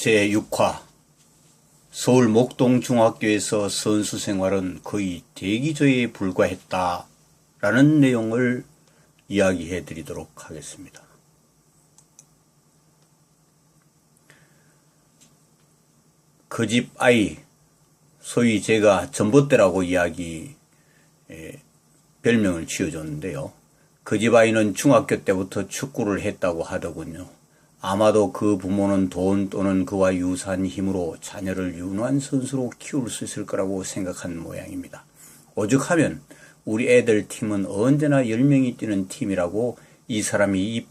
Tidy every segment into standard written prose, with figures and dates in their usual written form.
제6화 서울 목동중학교에서 선수 생활은 거의 대기조에 불과했다 라는 내용을 이야기해 드리도록 하겠습니다. 그 집 아이, 소위 제가 전봇대라고 별명을 지어줬는데요. 그 집 아이는 중학교 때부터 축구를 했다고 하더군요. 아마도 그 부모는 돈 또는 그와 유사한 힘으로 자녀를 유능한 선수로 키울 수 있을 거라고 생각한 모양입니다. 오죽하면 우리 애들 팀은 언제나 10명이 뛰는 팀이라고 이 사람이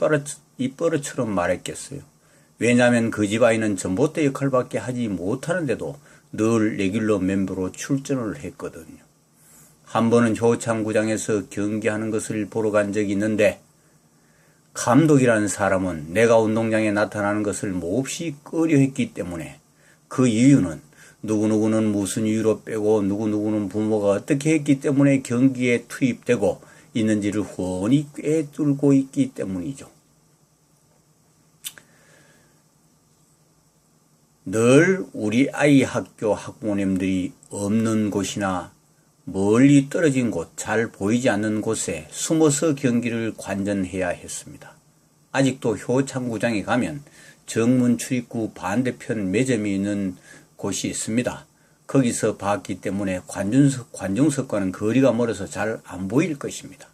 입버릇처럼 말했겠어요. 왜냐하면 그 집 아이는 전봇대 역할밖에 하지 못하는데도 늘 레귤러 멤버로 출전을 했거든요. 한 번은 효창구장에서 경기하는 것을 보러 간 적이 있는데 감독이라는 사람은 내가 운동장에 나타나는 것을 몹시 꺼려했기 때문에 그 이유는 누구누구는 무슨 이유로 빼고 누구누구는 부모가 어떻게 했기 때문에 경기에 투입되고 있는지를 훤히 꿰뚫고 있기 때문이죠. 늘 우리 아이 학교 학부모님들이 없는 곳이나 멀리 떨어진 곳, 잘 보이지 않는 곳에 숨어서 경기를 관전해야 했습니다. 아직도 효창구장에 가면 정문 출입구 반대편 매점이 있는 곳이 있습니다. 거기서 봤기 때문에 관중석과는 거리가 멀어서 잘 안 보일 것입니다.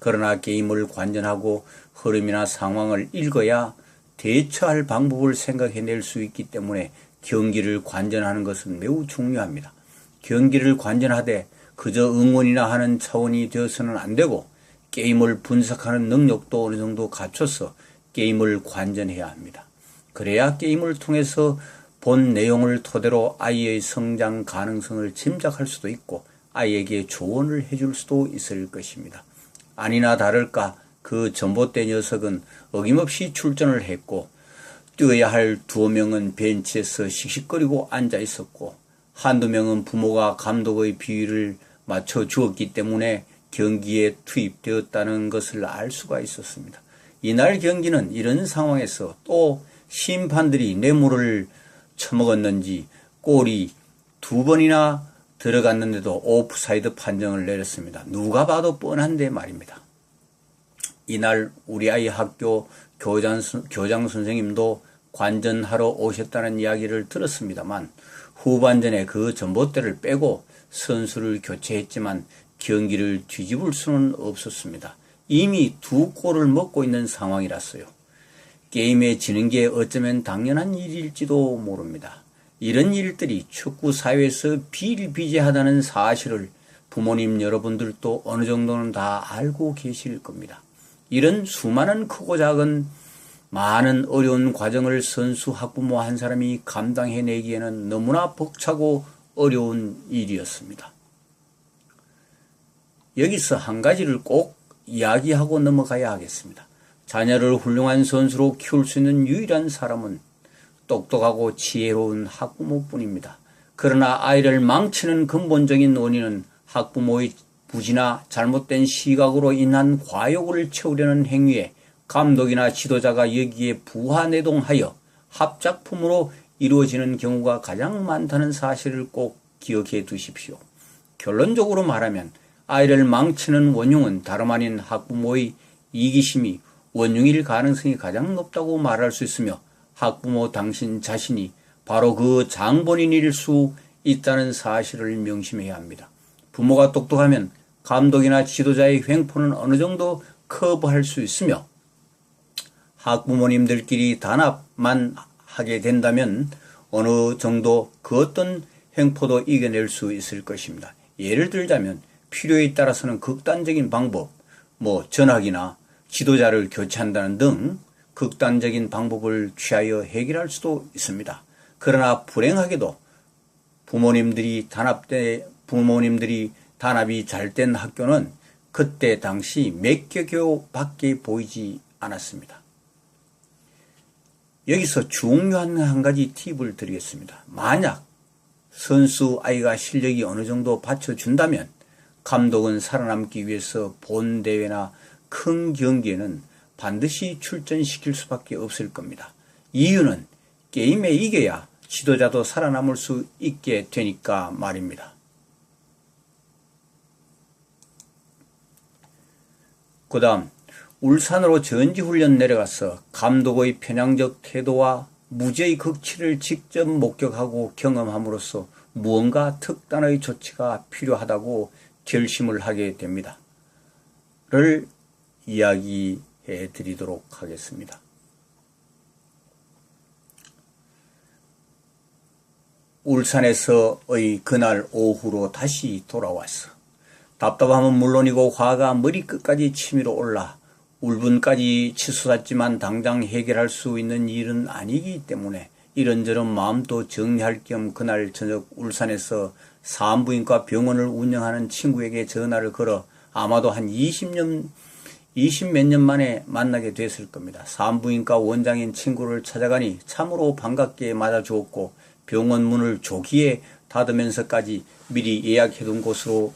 그러나 게임을 관전하고 흐름이나 상황을 읽어야 대처할 방법을 생각해낼 수 있기 때문에 경기를 관전하는 것은 매우 중요합니다. 경기를 관전하되 그저 응원이나 하는 차원이 되어서는 안 되고 게임을 분석하는 능력도 어느 정도 갖춰서 게임을 관전해야 합니다. 그래야 게임을 통해서 본 내용을 토대로 아이의 성장 가능성을 짐작할 수도 있고 아이에게 조언을 해줄 수도 있을 것입니다. 아니나 다를까 그 전봇대 녀석은 어김없이 출전을 했고 뛰어야 할 2명은 벤치에서 씩씩거리고 앉아 있었고 한두 명은 부모가 감독의 비위를 맞춰 주었기 때문에 경기에 투입되었다는 것을 알 수가 있었습니다. 이날 경기는 이런 상황에서 또 심판들이 뇌물을 처먹었는지 골이 2번이나 들어갔는데도 오프사이드 판정을 내렸습니다. 누가 봐도 뻔한데 말입니다. 이날 우리 아이 학교 교장 선생님도 관전하러 오셨다는 이야기를 들었습니다만 후반전에 그 전봇대를 빼고 선수를 교체했지만 경기를 뒤집을 수는 없었습니다. 이미 2골을 먹고 있는 상황이라서요. 게임에 지는 게 어쩌면 당연한 일일지도 모릅니다. 이런 일들이 축구 사회에서 비일비재하다는 사실을 부모님 여러분들도 어느 정도는 다 알고 계실 겁니다. 이런 수많은 크고 작은 많은 어려운 과정을 선수 학부모 한 사람이 감당해내기에는 너무나 벅차고 어려운 일이었습니다. 여기서 한 가지를 꼭 이야기하고 넘어가야 하겠습니다. 자녀를 훌륭한 선수로 키울 수 있는 유일한 사람은 똑똑하고 지혜로운 학부모뿐입니다. 그러나 아이를 망치는 근본적인 원인은 학부모의 부지나 잘못된 시각으로 인한 과욕을 채우려는 행위에 감독이나 지도자가 여기에 부하내동하여 합작품으로 이루어지는 경우가 가장 많다는 사실을 꼭 기억해 두십시오. 결론적으로 말하면 아이를 망치는 원흉은 다름 아닌 학부모의 이기심이 원흉일 가능성이 가장 높다고 말할 수 있으며 학부모 당신 자신이 바로 그 장본인일 수 있다는 사실을 명심해야 합니다. 부모가 똑똑하면 감독이나 지도자의 횡포는 어느 정도 커버할 수 있으며 학부모님들끼리 단합만 하게 된다면 어느 정도 그 어떤 횡포도 이겨낼 수 있을 것입니다. 예를 들자면 필요에 따라서는 극단적인 방법, 전학이나 지도자를 교체한다는 등 극단적인 방법을 취하여 해결할 수도 있습니다. 그러나 불행하게도 부모님들이 단합이 잘 된 학교는 그때 당시 몇 개교밖에 보이지 않았습니다. 여기서 중요한 한 가지 팁을 드리겠습니다. 만약 선수 아이가 실력이 어느 정도 받쳐준다면 감독은 살아남기 위해서 본 대회나 큰 경기에는 반드시 출전시킬 수밖에 없을 겁니다. 이유는 게임에 이겨야 지도자도 살아남을 수 있게 되니까 말입니다. 그 다음 울산으로 전지훈련 내려가서 감독의 편향적 태도와 무죄의 극치를 직접 목격하고 경험함으로써 무언가 특단의 조치가 필요하다고 결심을 하게 됩니다. 를 이야기해 드리도록 하겠습니다. 울산에서의 그날 오후로 다시 돌아왔어. 답답함은 물론이고 화가 머리끝까지 치밀어 올라 울분까지 치솟았지만 당장 해결할 수 있는 일은 아니기 때문에 이런저런 마음도 정리할 겸 그날 저녁 울산에서 산부인과 병원을 운영하는 친구에게 전화를 걸어 아마도 한 20몇 년 만에 만나게 됐을 겁니다. 산부인과 원장인 친구를 찾아가니 참으로 반갑게 맞아주었고 병원 문을 조기에 닫으면서까지 미리 예약해둔 곳으로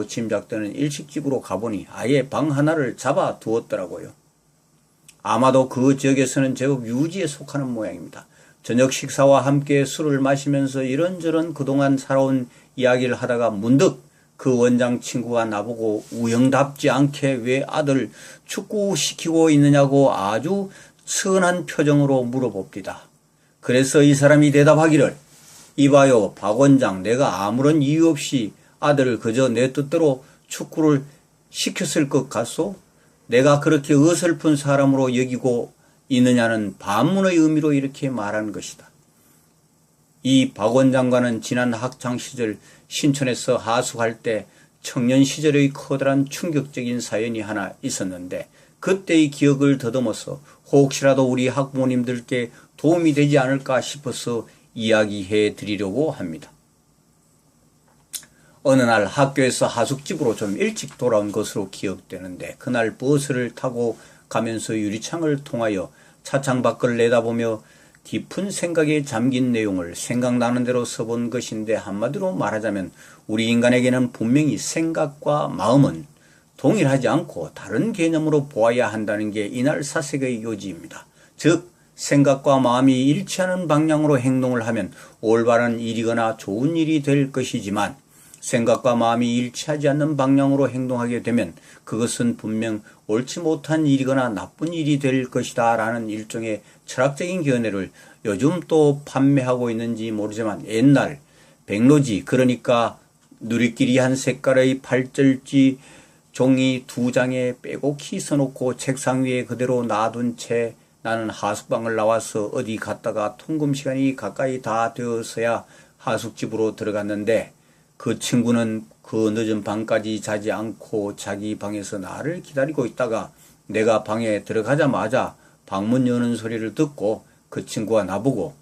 짐작되는 일식집으로 가보니 아예 방 하나를 잡아 두었더라고요. 아마도 그 지역에서는 제법 유지에 속하는 모양입니다. 저녁 식사와 함께 술을 마시면서 이런저런 그동안 살아온 이야기를 하다가 문득 그 원장 친구가 나보고 우영답지 않게 왜 아들 축구 시키고 있느냐고 아주 선한 표정으로 물어봅니다. 그래서 이 사람이 대답하기를 이봐요 박 원장, 내가 아무런 이유 없이 아들을 그저 내 뜻대로 축구를 시켰을 것 같소? 내가 그렇게 어설픈 사람으로 여기고 있느냐는 반문의 의미로 이렇게 말한 것이다. 이 박 원장과는 지난 학창시절 신촌에서 하숙할 때 청년 시절의 커다란 충격적인 사연이 하나 있었는데 그때의 기억을 더듬어서 혹시라도 우리 학부모님들께 도움이 되지 않을까 싶어서 이야기해 드리려고 합니다. 어느 날 학교에서 하숙집으로 좀 일찍 돌아온 것으로 기억되는데 그날 버스를 타고 가면서 유리창을 통하여 차창 밖을 내다보며 깊은 생각에 잠긴 내용을 생각나는 대로 써본 것인데 한마디로 말하자면 우리 인간에게는 분명히 생각과 마음은 동일하지 않고 다른 개념으로 보아야 한다는 게 이날 사색의 요지입니다. 즉 생각과 마음이 일치하는 방향으로 행동을 하면 올바른 일이거나 좋은 일이 될 것이지만 생각과 마음이 일치하지 않는 방향으로 행동하게 되면 그것은 분명 옳지 못한 일이거나 나쁜 일이 될 것이다 라는 일종의 철학적인 견해를 요즘 또 판매하고 있는지 모르지만 옛날 백로지 그러니까 누리끼리 한 색깔의 팔절지 종이 2장에 빼곡히 써놓고 책상 위에 그대로 놔둔 채 나는 하숙방을 나와서 어디 갔다가 통금 시간이 가까이 다 되어서야 하숙집으로 들어갔는데 그 친구는 그 늦은 밤까지 자지 않고 자기 방에서 나를 기다리고 있다가 내가 방에 들어가자마자 방문 여는 소리를 듣고 그 친구가 나보고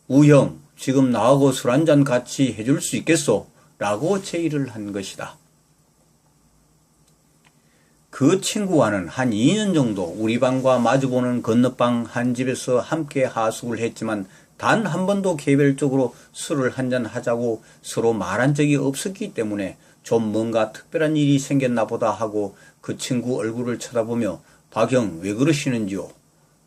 우형 지금 나하고 술 한잔 같이 해줄 수 있겠소? 라고 제의를 한 것이다. 그 친구와는 한 2년 정도 우리 방과 마주보는 건너방 한 집에서 함께 하숙을 했지만 단 한 번도 개별적으로 술을 한잔 하자고 서로 말한 적이 없었기 때문에 좀 뭔가 특별한 일이 생겼나 보다 하고 그 친구 얼굴을 쳐다보며 박형 왜 그러시는지요?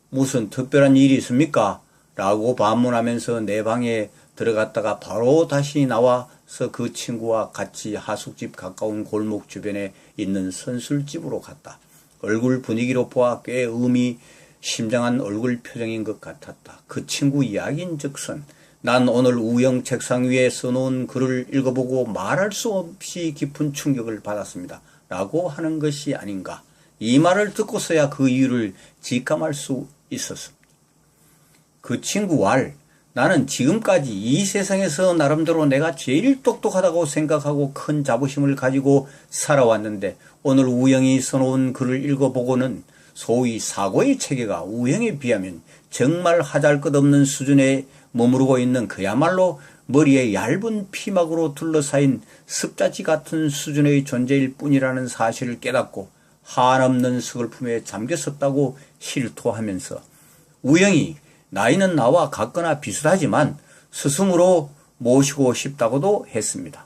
무슨 특별한 일이 있습니까? 라고 반문하면서 내 방에 들어갔다가 바로 다시 나와서 그 친구와 같이 하숙집 가까운 골목 주변에 있는 선술집으로 갔다. 얼굴 분위기로 보아 꽤 의미심장한 얼굴 표정인 것 같았다. 그 친구 이야기인즉슨 난 오늘 우영 책상 위에 써놓은 글을 읽어보고 말할 수 없이 깊은 충격을 받았습니다. 라고 하는 것이 아닌가. 이 말을 듣고서야 그 이유를 직감할 수 있었습니다. 그 친구 왈 나는 지금까지 이 세상에서 나름대로 내가 제일 똑똑하다고 생각하고 큰 자부심을 가지고 살아왔는데 오늘 우영이 써놓은 글을 읽어보고는 소위 사고의 체계가 우영에 비하면 정말 하잘것없는 수준에 머무르고 있는 그야말로 머리에 얇은 피막으로 둘러싸인 습자지 같은 수준의 존재일 뿐이라는 사실을 깨닫고 한없는 서글픔에 잠겼었다고 실토하면서 우영이 나이는 나와 같거나 비슷하지만 스승으로 모시고 싶다고도 했습니다.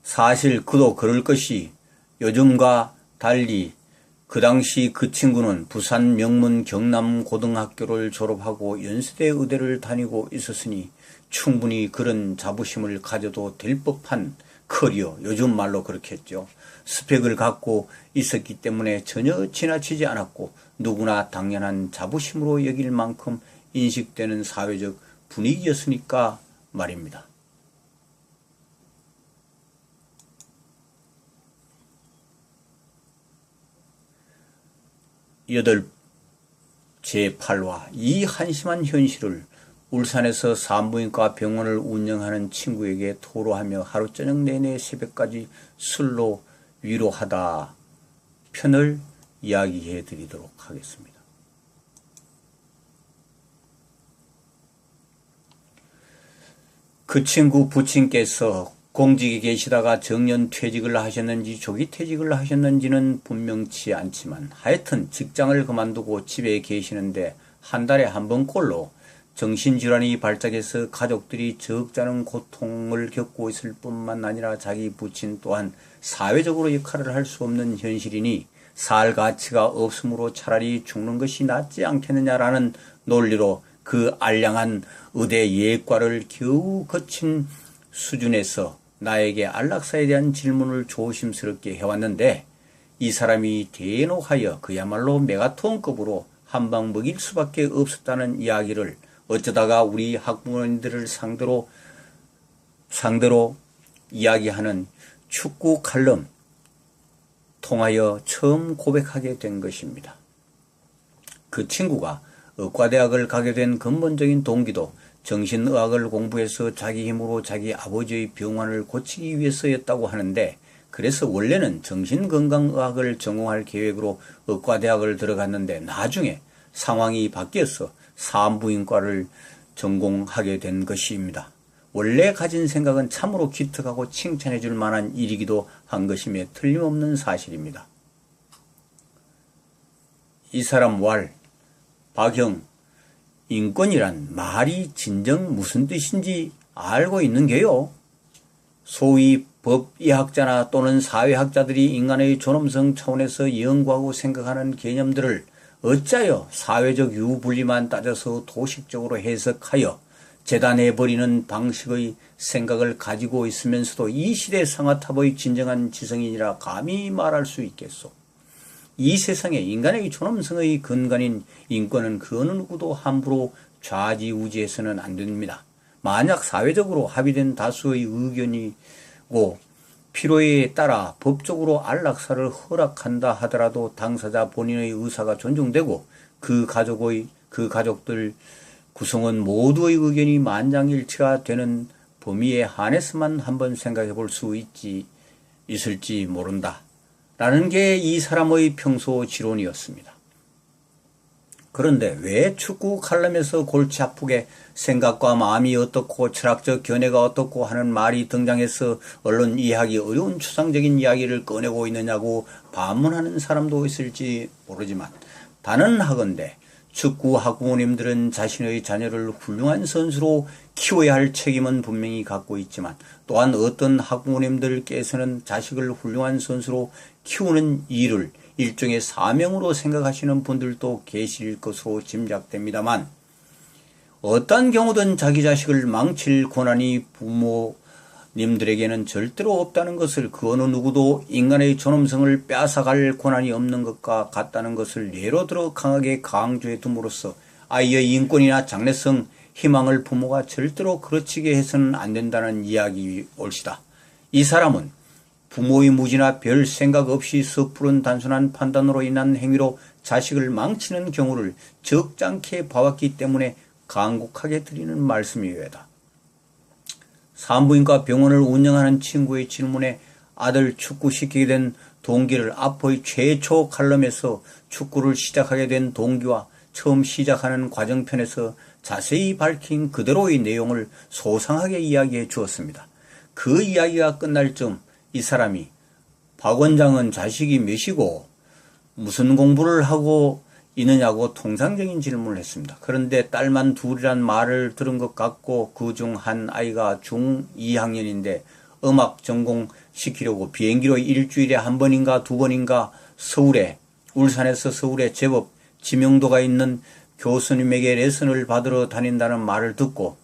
사실 그도 그럴 것이 요즘과 달리 그 당시 그 친구는 부산 명문 경남고등학교를 졸업하고 연세대 의대를 다니고 있었으니 충분히 그런 자부심을 가져도 될 법한 커리어, 요즘 말로 그렇게 했죠. 스펙을 갖고 있었기 때문에 전혀 지나치지 않았고 누구나 당연한 자부심으로 여길 만큼 인식되는 사회적 분위기였으니까 말입니다. 8제8화 이 한심한 현실을 울산에서 산부인과 병원을 운영하는 친구에게 토로하며 하루 저녁 내내 새벽까지 술로 위로하다 편을 이야기해 드리도록 하겠습니다. 그 친구 부친께서 공직에 계시다가 정년 퇴직을 하셨는지 조기 퇴직을 하셨는지는 분명치 않지만 하여튼 직장을 그만두고 집에 계시는데 한 달에 한 번꼴로 정신질환이 발작해서 가족들이 적잖은 고통을 겪고 있을 뿐만 아니라 자기 부친 또한 사회적으로 역할을 할 수 없는 현실이니 살 가치가 없으므로 차라리 죽는 것이 낫지 않겠느냐라는 논리로 그 알량한 의대 예과를 겨우 거친 수준에서 나에게 안락사에 대한 질문을 조심스럽게 해왔는데 이 사람이 대노하여 그야말로 메가톤급으로 한 방 먹일 수밖에 없었다는 이야기를 어쩌다가 우리 학부모님들을 상대로 이야기하는 축구 칼럼 통하여 처음 고백하게 된 것입니다. 그 친구가 의과대학을 가게 된 근본적인 동기도 정신의학을 공부해서 자기 힘으로 자기 아버지의 병환을 고치기 위해서였다고 하는데 그래서 원래는 정신건강의학을 전공할 계획으로 의과대학을 들어갔는데 나중에 상황이 바뀌어서 산부인과를 전공하게 된 것입니다. 원래 가진 생각은 참으로 기특하고 칭찬해 줄 만한 일이기도 한 것임에 틀림없는 사실입니다. 이 사람 박형, 인권이란 말이 진정 무슨 뜻인지 알고 있는 게요. 소위 법의학자나 또는 사회학자들이 인간의 존엄성 차원에서 연구하고 생각하는 개념들을 어짜여 사회적 유불리만 따져서 도식적으로 해석하여 재단해버리는 방식의 생각을 가지고 있으면서도 이 시대 상아탑의 진정한 지성인이라 감히 말할 수 있겠소. 이 세상에 인간의 존엄성의 근간인 인권은 그 어느 누구도 함부로 좌지우지해서는 안 됩니다. 만약 사회적으로 합의된 다수의 의견이고 필요에 따라 법적으로 안락사를 허락한다 하더라도 당사자 본인의 의사가 존중되고 그 가족들 구성원 모두의 의견이 만장일치가 되는 범위에 한해서만 한번 생각해 볼 수 있을지 모른다. 라는 게 이 사람의 평소 지론이었습니다. 그런데 왜 축구 칼럼에서 골치 아프게 생각과 마음이 어떻고 철학적 견해가 어떻고 하는 말이 등장해서 언론 이해하기 어려운 추상적인 이야기를 꺼내고 있느냐고 반문하는 사람도 있을지 모르지만 단언하건대 축구 학부모님들은 자신의 자녀를 훌륭한 선수로 키워야 할 책임은 분명히 갖고 있지만 또한 어떤 학부모님들께서는 자식을 훌륭한 선수로 키우는 일을 일종의 사명으로 생각하시는 분들도 계실 것으로 짐작됩니다만 어떤 경우든 자기 자식을 망칠 권한이 부모님들에게는 절대로 없다는 것을 그 어느 누구도 인간의 존엄성을 빼앗아갈 권한이 없는 것과 같다는 것을 예로 들어 강하게 강조해 둠으로써 아이의 인권이나 장래성, 희망을 부모가 절대로 그르치게 해서는 안 된다는 이야기 올시다. 이 사람은 부모의 무지나 별 생각 없이 섣부른 단순한 판단으로 인한 행위로 자식을 망치는 경우를 적잖게 봐왔기 때문에 간곡하게 드리는 말씀이외다. 산부인과 병원을 운영하는 친구의 질문에 아들 축구시키게 된 동기를 앞의 최초 칼럼에서 축구를 시작하게 된 동기와 처음 시작하는 과정편에서 자세히 밝힌 그대로의 내용을 소상하게 이야기해 주었습니다. 그 이야기가 끝날 쯤 이 사람이 박 원장은 자식이 몇이고 무슨 공부를 하고 있느냐고 통상적인 질문을 했습니다. 그런데 딸만 둘이란 말을 들은 것 같고 그중 한 아이가 중2학년인데 음악 전공시키려고 비행기로 일주일에 한 번인가 두 번인가 서울에 울산에서 서울에 제법 지명도가 있는 교수님에게 레슨을 받으러 다닌다는 말을 듣고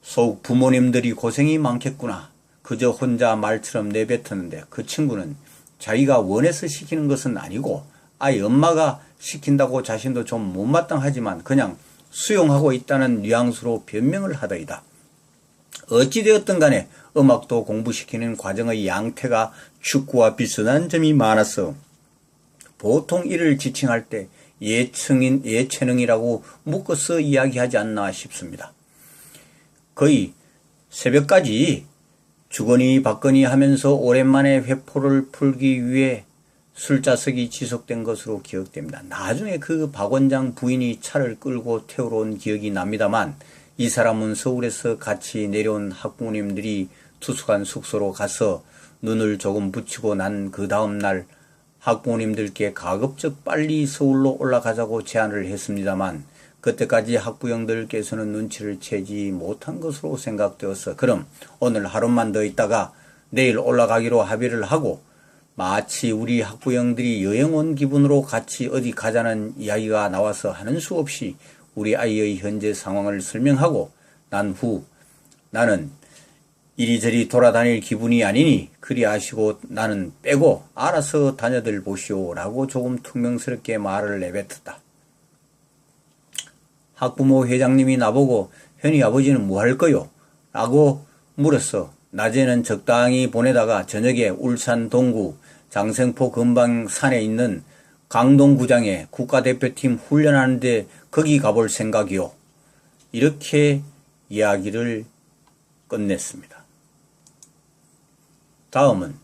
속 부모님들이 고생이 많겠구나. 그저 혼자 말처럼 내뱉었는데 그 친구는 자기가 원해서 시키는 것은 아니고 아이 엄마가 시킨다고 자신도 좀 못마땅하지만 그냥 수용하고 있다는 뉘앙스로 변명을 하더이다. 어찌되었든 간에 음악도 공부시키는 과정의 양태가 축구와 비슷한 점이 많아서 보통 이를 지칭할 때 예체능이라고 묶어서 이야기하지 않나 싶습니다. 거의 새벽까지 주거니 받거니 하면서 오랜만에 회포를 풀기 위해 술자석이 지속된 것으로 기억됩니다. 나중에 그 박 원장 부인이 차를 끌고 태우러 온 기억이 납니다만 이 사람은 서울에서 같이 내려온 학부모님들이 투숙한 숙소로 가서 눈을 조금 붙이고 난 그 다음 날 학부모님들께 가급적 빨리 서울로 올라가자고 제안을 했습니다만 그때까지 학부형들께서는 눈치를 채지 못한 것으로 생각되어서 그럼 오늘 하루만 더 있다가 내일 올라가기로 합의를 하고 마치 우리 학부형들이 여행 온 기분으로 같이 어디 가자는 이야기가 나와서 하는 수 없이 우리 아이의 현재 상황을 설명하고 난 후 나는 이리저리 돌아다닐 기분이 아니니 그리 하시고 나는 빼고 알아서 다녀들 보시오 라고 조금 퉁명스럽게 말을 내뱉었다. 학부모 회장님이 나보고 현이 아버지는 뭐 할 거요? 라고 물었어. 낮에는 적당히 보내다가 저녁에 울산 동구 장생포 근방 산에 있는 강동구장에 국가대표팀 훈련하는데 거기 가볼 생각이요. 이렇게 이야기를 끝냈습니다. 다음은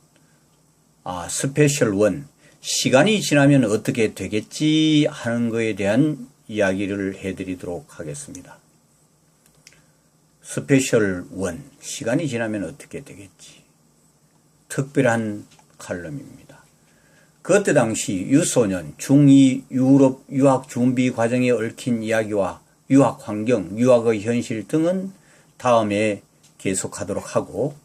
스페셜 1 시간이 지나면 어떻게 되겠지 하는 것에 대한 이야기를 해드리도록 하겠습니다. 스페셜 1 시간이 지나면 어떻게 되겠지. 특별한 칼럼입니다. 그때 당시 유소년 중2 유럽 유학 준비 과정에 얽힌 이야기와 유학 환경, 유학의 현실 등은 다음에 계속하도록 하고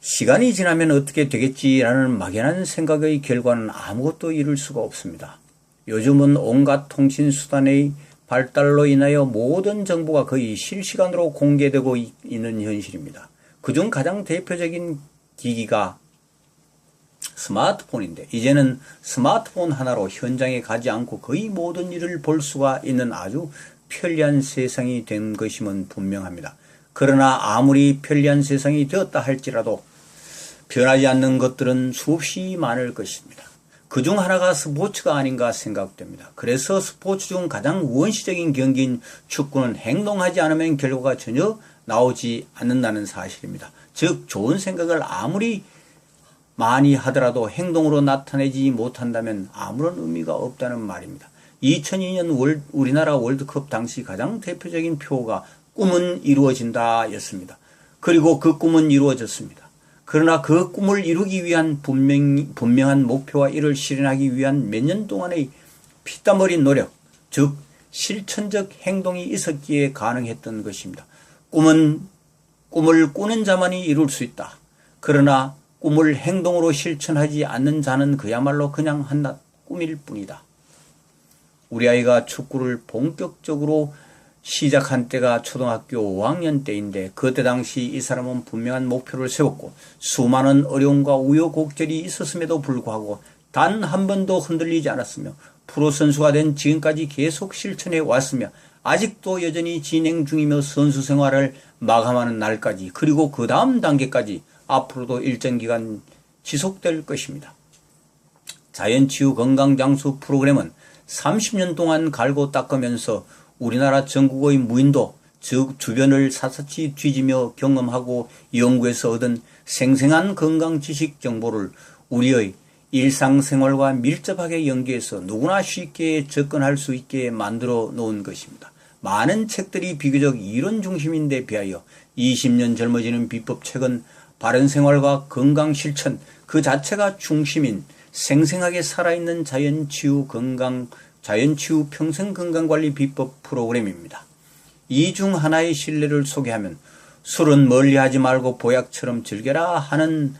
시간이 지나면 어떻게 되겠지라는 막연한 생각의 결과는 아무것도 이룰 수가 없습니다. 요즘은 온갖 통신수단의 발달로 인하여 모든 정보가 거의 실시간으로 공개되고 있는 현실입니다. 그중 가장 대표적인 기기가 스마트폰인데 이제는 스마트폰 하나로 현장에 가지 않고 거의 모든 일을 볼 수가 있는 아주 편리한 세상이 된 것임은 분명합니다. 그러나 아무리 편리한 세상이 되었다 할지라도 변하지 않는 것들은 수없이 많을 것입니다. 그중 하나가 스포츠가 아닌가 생각됩니다. 그래서 스포츠 중 가장 원시적인 경기인 축구는 행동하지 않으면 결과가 전혀 나오지 않는다는 사실입니다. 즉 좋은 생각을 아무리 많이 하더라도 행동으로 나타내지 못한다면 아무런 의미가 없다는 말입니다. 2002년 우리나라 월드컵 당시 가장 대표적인 표어가 꿈은 이루어진다 였습니다. 그리고 그 꿈은 이루어졌습니다. 그러나 그 꿈을 이루기 위한 분명한 목표와 이를 실현하기 위한 몇 년 동안의 피땀 흘린 노력, 즉 실천적 행동이 있었기에 가능했던 것입니다. 꿈을 꾸는 자만이 이룰 수 있다. 그러나 꿈을 행동으로 실천하지 않는 자는 그야말로 그냥 한낱 꿈일 뿐이다. 우리 아이가 축구를 본격적으로 시작한 때가 초등학교 5학년 때인데 그때 당시 이 사람은 분명한 목표를 세웠고 수많은 어려움과 우여곡절이 있었음에도 불구하고 단 한 번도 흔들리지 않았으며 프로 선수가 된 지금까지 계속 실천해 왔으며 아직도 여전히 진행 중이며 선수 생활을 마감하는 날까지 그리고 그 다음 단계까지 앞으로도 일정 기간 지속될 것입니다. 자연치유 건강장수 프로그램은 30년 동안 갈고 닦으면서 우리나라 전국의 무인도, 즉 주변을 샅샅이 뒤지며 경험하고 연구해서 얻은 생생한 건강 지식 정보를 우리의 일상생활과 밀접하게 연계해서 누구나 쉽게 접근할 수 있게 만들어 놓은 것입니다. 많은 책들이 비교적 이론 중심인데 비하여 20년 젊어지는 비법책은 바른생활과 건강실천 그 자체가 중심인 생생하게 살아있는 자연치유 평생건강관리 비법 프로그램입니다. 이 중 하나의 신뢰를 소개하면 술은 멀리하지 말고 보약처럼 즐겨라 하는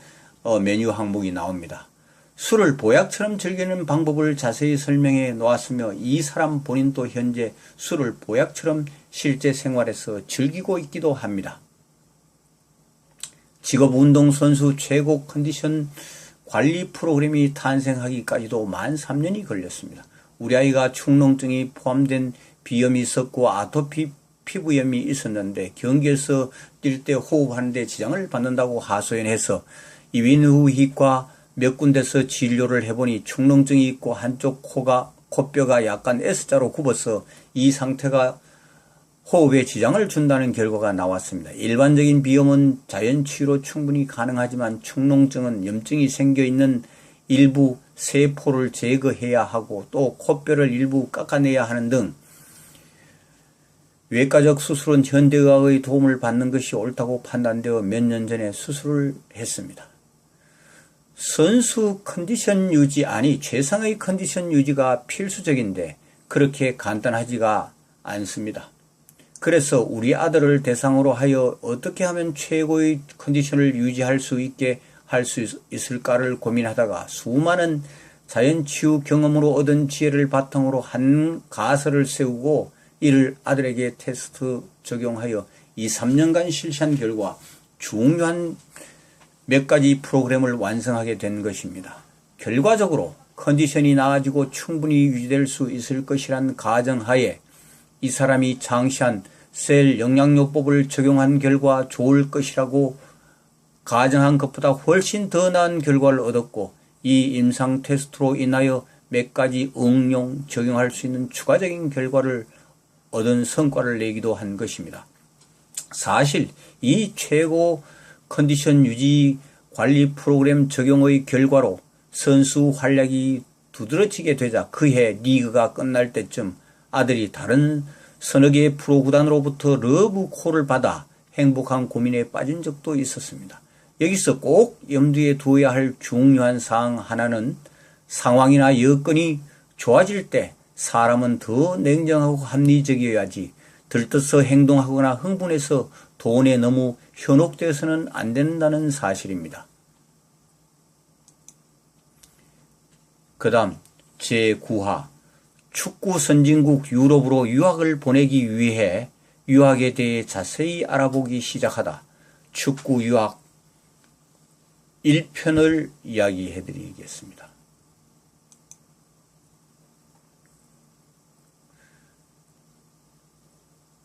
메뉴 항목이 나옵니다. 술을 보약처럼 즐기는 방법을 자세히 설명해 놓았으며 이 사람 본인도 현재 술을 보약처럼 실제 생활에서 즐기고 있기도 합니다. 직업운동선수 최고 컨디션 관리 프로그램이 탄생하기까지도 만 3년이 걸렸습니다. 우리 아이가 축농증이 포함된 비염이 있었고 아토피 피부염이 있었는데 경기에서 뛸 때 호흡하는 데 지장을 받는다고 하소연해서 이비인후과 몇 군데서 진료를 해보니 축농증이 있고 한쪽 코뼈가 약간 S자로 굽어서 이 상태가 호흡에 지장을 준다는 결과가 나왔습니다. 일반적인 비염은 자연치유로 충분히 가능하지만 축농증은 염증이 생겨있는 일부 세포를 제거해야 하고 또 코뼈를 일부 깎아내야 하는 등 외과적 수술은 현대의학의 도움을 받는 것이 옳다고 판단되어 몇 년 전에 수술을 했습니다. 선수 컨디션 유지 최상의 컨디션 유지가 필수적인데 그렇게 간단하지가 않습니다. 그래서 우리 아들을 대상으로 하여 어떻게 하면 최고의 컨디션을 유지할 수 있게 할 수 있을까를 고민하다가 수많은 자연치유 경험으로 얻은 지혜를 바탕으로 한 가설을 세우고 이를 아들에게 테스트 적용하여 2-3년간 실시한 결과 중요한 몇 가지 프로그램을 완성하게 된 것입니다. 결과적으로 컨디션이 나아지고 충분히 유지될 수 있을 것이란 가정하에 이 사람이 창시한 셀 영양요법을 적용한 결과 좋을 것이라고 가정한 것보다 훨씬 더 나은 결과를 얻었고 이 임상 테스트로 인하여 몇 가지 응용, 적용할 수 있는 추가적인 결과를 얻은 성과를 내기도 한 것입니다. 사실 이 최고 컨디션 유지 관리 프로그램 적용의 결과로 선수 활약이 두드러지게 되자 그해 리그가 끝날 때쯤 아들이 다른 서너 개의 프로구단으로부터 러브콜을 받아 행복한 고민에 빠진 적도 있었습니다. 여기서 꼭 염두에 두어야 할 중요한 사항 하나는 상황이나 여건이 좋아질 때 사람은 더 냉정하고 합리적이어야지 들떠서 행동하거나 흥분해서 돈에 너무 현혹되어서는 안 된다는 사실입니다. 그 다음 제9화 축구 선진국 유럽으로 유학을 보내기 위해 유학에 대해 자세히 알아보기 시작하다 축구 유학 1편을 이야기해 드리겠습니다.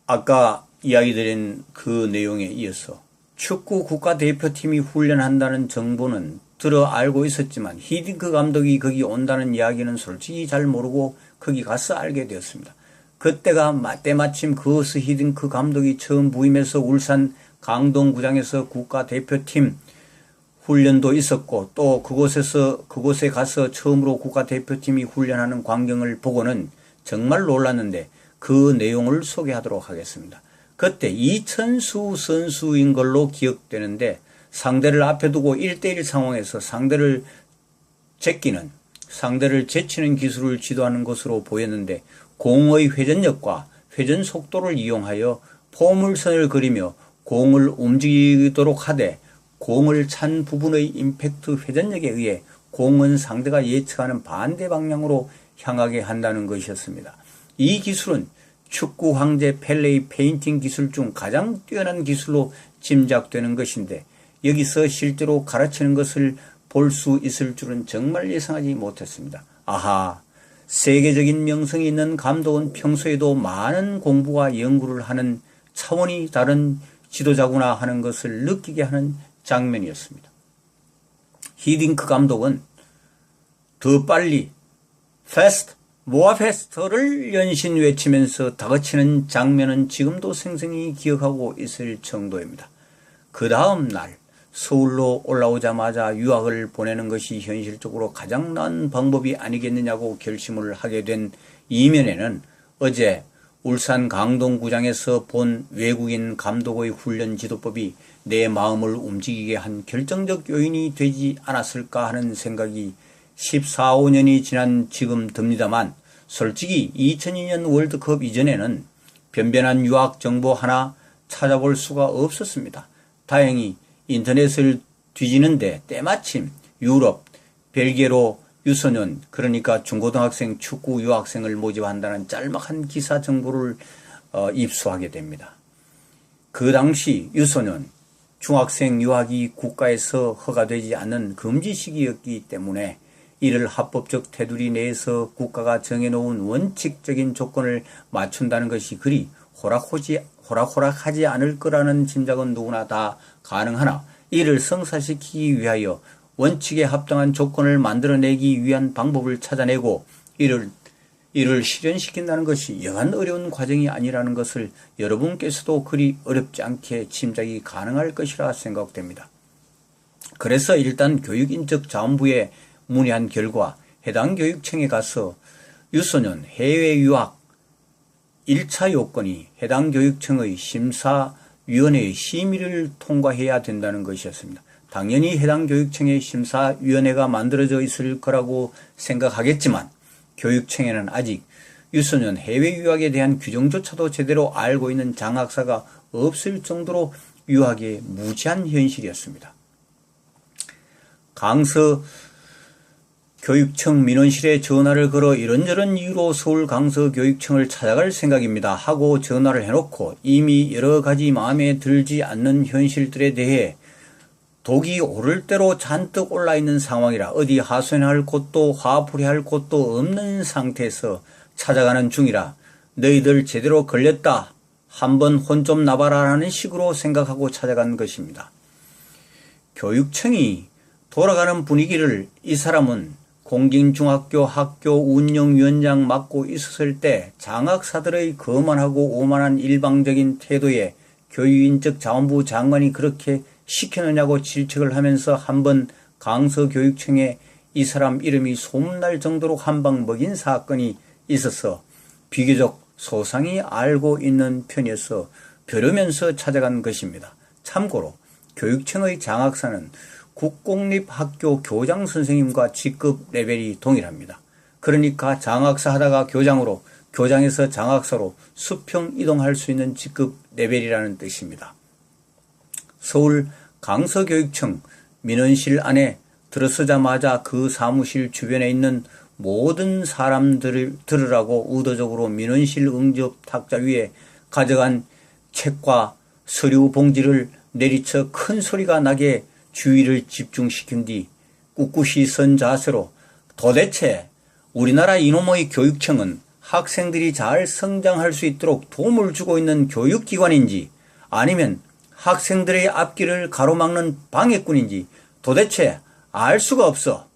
아까 이야기 드린 그 내용에 이어서 축구 국가대표팀이 훈련한다는 정보는 들어 알고 있었지만 히딩크 감독이 거기 온다는 이야기는 솔직히 잘 모르고 거기 가서 알게 되었습니다. 그때가 때마침 그것을 히딩크 감독이 처음 부임해서 울산 강동구장에서 국가대표팀 훈련도 있었고 또 그곳에 가서 처음으로 국가대표팀이 훈련하는 광경을 보고는 정말 놀랐는데 그 내용을 소개하도록 하겠습니다. 그때 이천수 선수인 걸로 기억되는데 상대를 앞에 두고 1대1 상황에서 상대를 제치는 기술을 지도하는 것으로 보였는데 공의 회전력과 회전 속도를 이용하여 포물선을 그리며 공을 움직이도록 하되 공을 찬 부분의 임팩트 회전력에 의해 공은 상대가 예측하는 반대 방향으로 향하게 한다는 것이었습니다. 이 기술은 축구 황제 펠레의 페인팅 기술 중 가장 뛰어난 기술로 짐작되는 것인데 여기서 실제로 가르치는 것을 볼 수 있을 줄은 정말 예상하지 못했습니다. 아하, 세계적인 명성이 있는 감독은 평소에도 많은 공부와 연구를 하는 차원이 다른 지도자구나 하는 것을 느끼게 하는 장면이었습니다. 히딩크 감독은 더 빨리, fast, more faster를 연신 외치면서 다그치는 장면은 지금도 생생히 기억하고 있을 정도입니다. 그 다음 날 서울로 올라오자마자 유학을 보내는 것이 현실적으로 가장 나은 방법이 아니겠느냐고 결심을 하게 된 이면에는 어제 울산 강동구장에서 본 외국인 감독의 훈련 지도법이 내 마음을 움직이게 한 결정적 요인이 되지 않았을까 하는 생각이 14, 15년이 지난 지금 듭니다만 솔직히 2002년 월드컵 이전에는 변변한 유학 정보 하나 찾아볼 수가 없었습니다. 다행히 인터넷을 뒤지는데 때마침 유럽, 벨기에로 유소년, 그러니까 중고등학생 축구 유학생을 모집한다는 짤막한 기사 정보를 입수하게 됩니다. 그 당시 유소년, 중학생 유학이 국가에서 허가되지 않는 금지 시기였기 때문에 이를 합법적 테두리 내에서 국가가 정해놓은 원칙적인 조건을 맞춘다는 것이 그리 호락호락하지 않을 거라는 짐작은 누구나 다 가능하나 이를 성사시키기 위하여 원칙에 합당한 조건을 만들어내기 위한 방법을 찾아내고 이를 실현시킨다는 것이 여간 어려운 과정이 아니라는 것을 여러분께서도 그리 어렵지 않게 짐작이 가능할 것이라 생각됩니다. 그래서 일단 교육인적자원부에 문의한 결과 해당 교육청에 가서 유소년 해외 유학 1차 요건이 해당 교육청의 심사위원회의 심의를 통과해야 된다는 것이었습니다. 당연히 해당 교육청의 심사위원회가 만들어져 있을 거라고 생각하겠지만 교육청에는 아직 유소년 해외 유학에 대한 규정조차도 제대로 알고 있는 장학사가 없을 정도로 유학에 무지한 현실이었습니다. 강서 교육청 민원실에 전화를 걸어 이런저런 이유로 서울 강서 교육청을 찾아갈 생각입니다 하고 전화를 해놓고 이미 여러 가지 마음에 들지 않는 현실들에 대해 독이 오를 대로 잔뜩 올라있는 상황이라 어디 하소연할 곳도 화풀이할 곳도 없는 상태에서 찾아가는 중이라 너희들 제대로 걸렸다. 한번 혼 좀 나봐라 라는 식으로 생각하고 찾아간 것입니다. 교육청이 돌아가는 분위기를 이 사람은 공진중학교 학교 운영위원장 맡고 있었을 때 장학사들의 거만하고 오만한 일방적인 태도에 교육인적자원부 장관이 그렇게 시켜느냐고 질책을 하면서 한번 강서교육청에 이 사람 이름이 소문날 정도로 한방 먹인 사건이 있어서 비교적 소상히 알고 있는 편이어서 벼르면서 찾아간 것입니다. 참고로 교육청의 장학사는 국공립학교 교장 선생님과 직급 레벨이 동일합니다. 그러니까 장학사 하다가 교장으로, 교장에서 장학사로 수평 이동할 수 있는 직급 레벨이라는 뜻입니다. 서울 강서교육청 민원실 안에 들어서자마자 그 사무실 주변에 있는 모든 사람들을 들으라고 의도적으로 민원실 응접 탁자 위에 가져간 책과 서류 봉지를 내리쳐 큰 소리가 나게 주의를 집중시킨 뒤 꿋꿋이 선 자세로 도대체 우리나라 이놈의 교육청은 학생들이 잘 성장할 수 있도록 도움을 주고 있는 교육기관인지 아니면 학생들의 앞길을 가로막는 방해꾼인지 도대체 알 수가 없어.